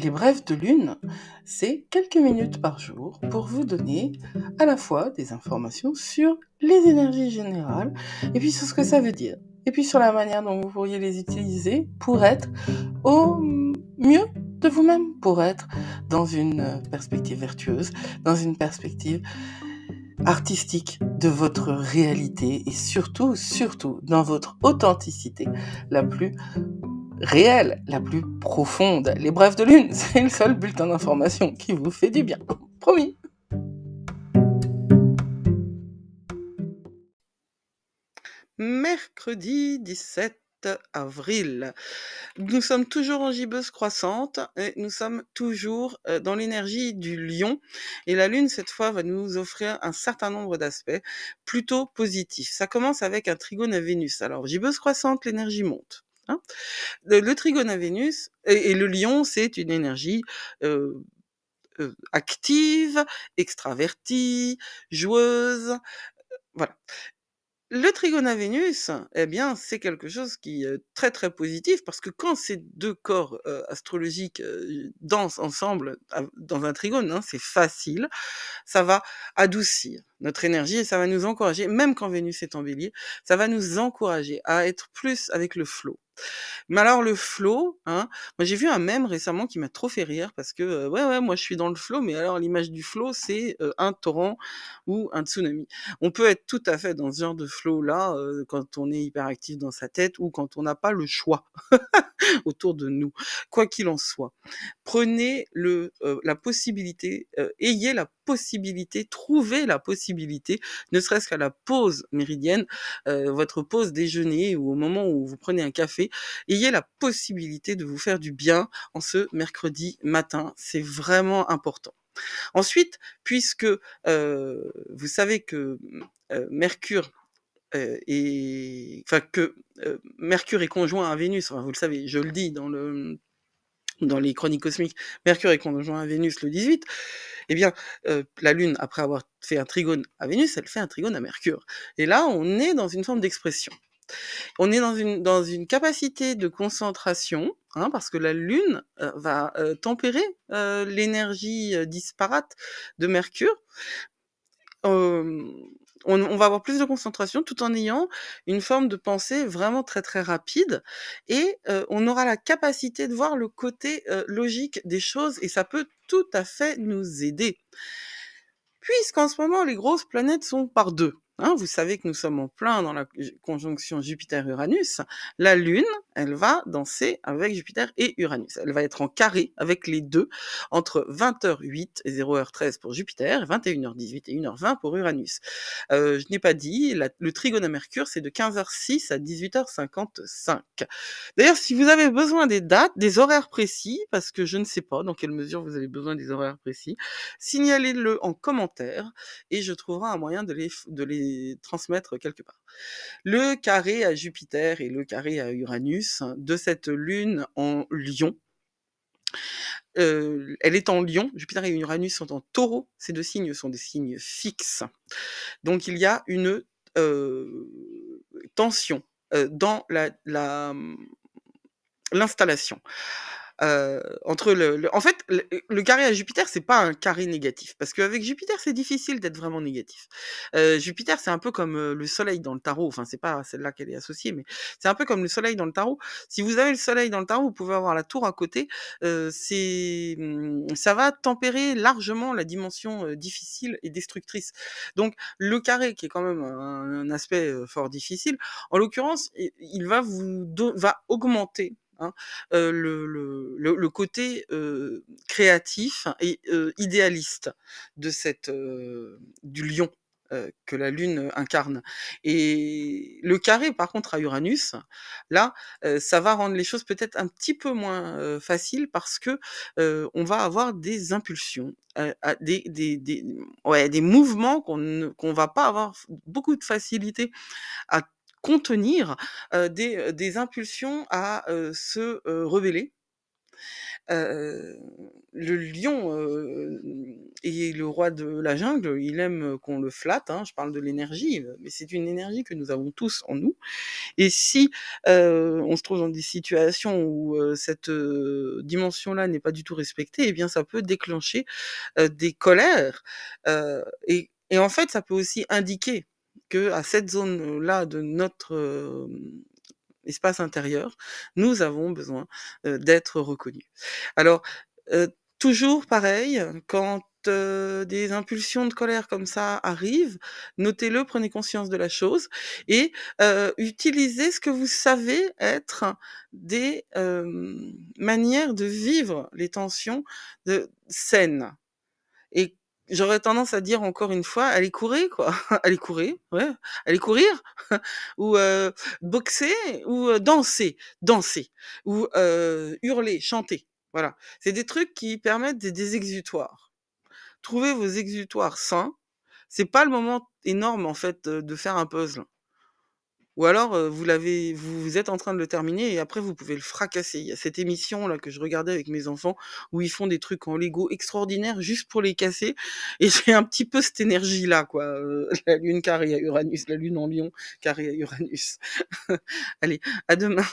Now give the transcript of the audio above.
Les brèves de lune, c'est quelques minutes par jour pour vous donner à la fois des informations sur les énergies générales et puis sur ce que ça veut dire. Et puis sur la manière dont vous pourriez les utiliser pour être au mieux de vous-même, pour être dans une perspective vertueuse, dans une perspective artistique de votre réalité et surtout, dans votre authenticité la plus réelle, la plus profonde. Les brèves de lune, c'est le seul bulletin d'information qui vous fait du bien. Promis. Mercredi 17 avril. Nous sommes toujours en gibbeuse croissante et nous sommes toujours dans l'énergie du lion. Et la lune, cette fois, va nous offrir un certain nombre d'aspects plutôt positifs. Ça commence avec un trigone à Vénus. Alors, gibbeuse croissante, l'énergie monte. Hein, le trigone à Vénus et le lion, c'est une énergie active, extravertie, joueuse, voilà. Le trigone à Vénus, eh bien, c'est quelque chose qui est très, très positif parce que quand ces 2 corps, astrologiques, dansent ensemble dans un trigone, hein, c'est facile, ça va adoucir notre énergie et ça va nous encourager, même quand Vénus est en Bélier, ça va nous encourager à être plus avec le flow. Mais alors le flow, hein, moi j'ai vu un mème récemment qui m'a trop fait rire parce que, ouais, moi je suis dans le flow, mais alors l'image du flow, c'est, un torrent ou un tsunami. On peut être tout à fait dans ce genre de flow-là, quand on est hyperactif dans sa tête ou quand on n'a pas le choix autour de nous. Quoi qu'il en soit, prenez la possibilité, ayez la possibilité, trouvez la possibilité, ne serait-ce qu'à la pause méridienne, votre pause déjeuner ou au moment où vous prenez un café, ayez la possibilité de vous faire du bien en ce mercredi matin. C'est vraiment important. Ensuite, puisque vous savez que Mercure Mercure est conjoint à Vénus, enfin, vous le savez, je le dis dans les chroniques cosmiques, Mercure est conjoint à Vénus le 18, eh bien, la Lune, après avoir fait un trigone à Vénus, elle fait un trigone à Mercure. Et là, on est dans une forme d'expression. On est dans une capacité de concentration, hein, parce que la Lune va tempérer l'énergie disparate de Mercure. On va avoir plus de concentration tout en ayant une forme de pensée vraiment très, très rapide et on aura la capacité de voir le côté, logique des choses et ça peut tout à fait nous aider. Puisqu'en ce moment, les grosses planètes sont par 2. Hein, vous savez que nous sommes en plein dans la conjonction Jupiter-Uranus. La Lune, elle va danser avec Jupiter et Uranus. Elle va être en carré avec les deux entre 20h08 et 0h13 pour Jupiter, 21h18 et 1h20 pour Uranus. Je n'ai pas dit, le trigone à Mercure, c'est de 15h06 à 18h55. D'ailleurs, si vous avez besoin des dates, des horaires précis, parce que je ne sais pas dans quelle mesure vous avez besoin des horaires précis, signalez-le en commentaire et je trouverai un moyen de les transmettre quelque part. Le carré à Jupiter et le carré à Uranus de cette lune en Lion, elle est en Lion, Jupiter et Uranus sont en Taureau, ces 2 signes sont des signes fixes. Donc il y a une tension dans l'installation. Entre en fait, le carré à Jupiter, c'est pas un carré négatif, parce qu'avec Jupiter, c'est difficile d'être vraiment négatif. Jupiter, c'est un peu comme le soleil dans le tarot, enfin, c'est pas celle-là qu'elle est associée, mais c'est un peu comme le soleil dans le tarot. Si vous avez le soleil dans le tarot, vous pouvez avoir la tour à côté, ça va tempérer largement la dimension difficile et destructrice. Donc, le carré, qui est quand même un aspect fort difficile, en l'occurrence, il va va augmenter, hein, le côté créatif et idéaliste de du lion que la Lune incarne. Et le carré, par contre, à Uranus, là, ça va rendre les choses peut-être un petit peu moins faciles parce que on va avoir des impulsions, des mouvements qu'on va pas avoir beaucoup de facilité à contenir, des impulsions à se rebeller, Heu, le lion, est le roi de la jungle, il aime qu'on le flatte, hein. Je parle de l'énergie, mais c'est une énergie que nous avons tous en nous et si, on se trouve dans des situations où, cette, dimension-là n'est pas du tout respectée, eh bien ça peut déclencher, des colères, et en fait, ça peut aussi indiquer qu'à cette zone-là de notre, espace intérieur, nous avons besoin, d'être reconnus. Alors, toujours pareil, quand, des impulsions de colère comme ça arrivent, notez-le, prenez conscience de la chose et utilisez ce que vous savez être des, manières de vivre les tensions saines. Et j'aurais tendance à dire encore une fois, allez courir quoi, allez courir, ouais, allez courir ou boxer ou danser, danser ou hurler, chanter. Voilà, c'est des trucs qui permettent des exutoires. Trouvez vos exutoires sains, c'est pas le moment énorme en fait, de faire un puzzle. Ou alors, vous êtes en train de le terminer et après vous pouvez le fracasser. Il y a cette émission-là que je regardais avec mes enfants où ils font des trucs en Lego extraordinaires juste pour les casser et j'ai un petit peu cette énergie-là quoi, la lune carrée à Uranus, la lune en lion carrée à Uranus. Allez, à demain.